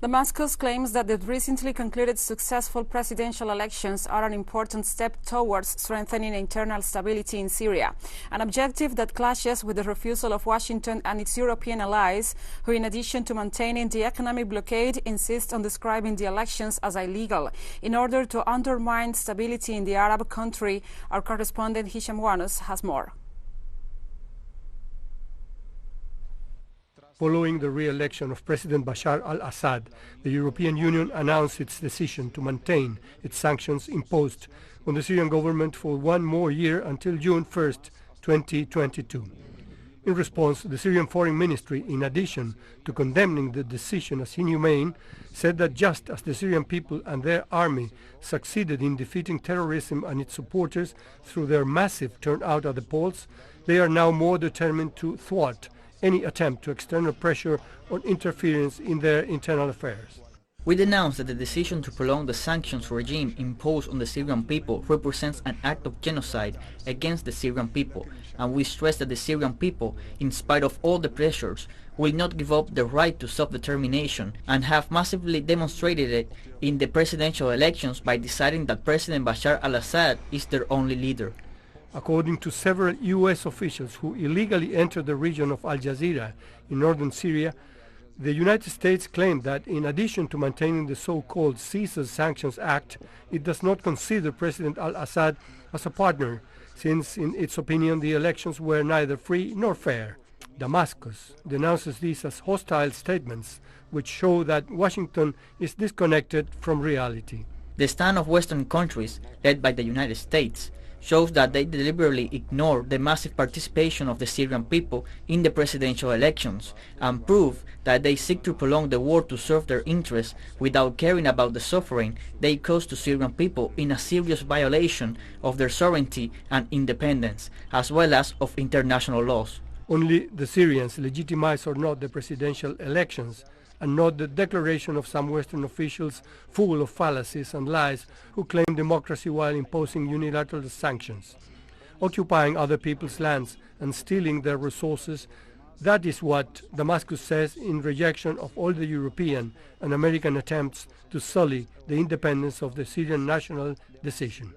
Damascus claims that the recently concluded successful presidential elections are an important step towards strengthening internal stability in Syria, an objective that clashes with the refusal of Washington and its European allies, who, in addition to maintaining the economic blockade, insist on describing the elections as illegal. In order to undermine stability in the Arab country, our correspondent Hisham Wanus has more. Following the re-election of President Bashar al-Assad, the European Union announced its decision to maintain its sanctions imposed on the Syrian government for one more year until June 1, 2022. In response, the Syrian Foreign Ministry, in addition to condemning the decision as inhumane, said that just as the Syrian people and their army succeeded in defeating terrorism and its supporters through their massive turnout at the polls, they are now more determined to thwart any attempt to external pressure on interference in their internal affairs. We denounce that the decision to prolong the sanctions regime imposed on the Syrian people represents an act of genocide against the Syrian people, and we stress that the Syrian people, in spite of all the pressures, will not give up the right to self-determination and have massively demonstrated it in the presidential elections by deciding that President Bashar al-Assad is their only leader. According to several U.S. officials who illegally entered the region of Al Jazeera in northern Syria, the United States claimed that in addition to maintaining the so-called Caesar Sanctions Act, it does not consider President al-Assad as a partner, since in its opinion the elections were neither free nor fair. Damascus denounces these as hostile statements, which show that Washington is disconnected from reality. The stand of Western countries, led by the United States, shows that they deliberately ignore the massive participation of the Syrian people in the presidential elections and prove that they seek to prolong the war to serve their interests without caring about the suffering they cause to Syrian people in a serious violation of their sovereignty and independence, as well as of international laws. Only the Syrians legitimize or not the presidential elections, and not the declaration of some Western officials full of fallacies and lies who claim democracy while imposing unilateral sanctions. Occupying other people's lands and stealing their resources, that is what Damascus says in rejection of all the European and American attempts to sully the independence of the Syrian national decision.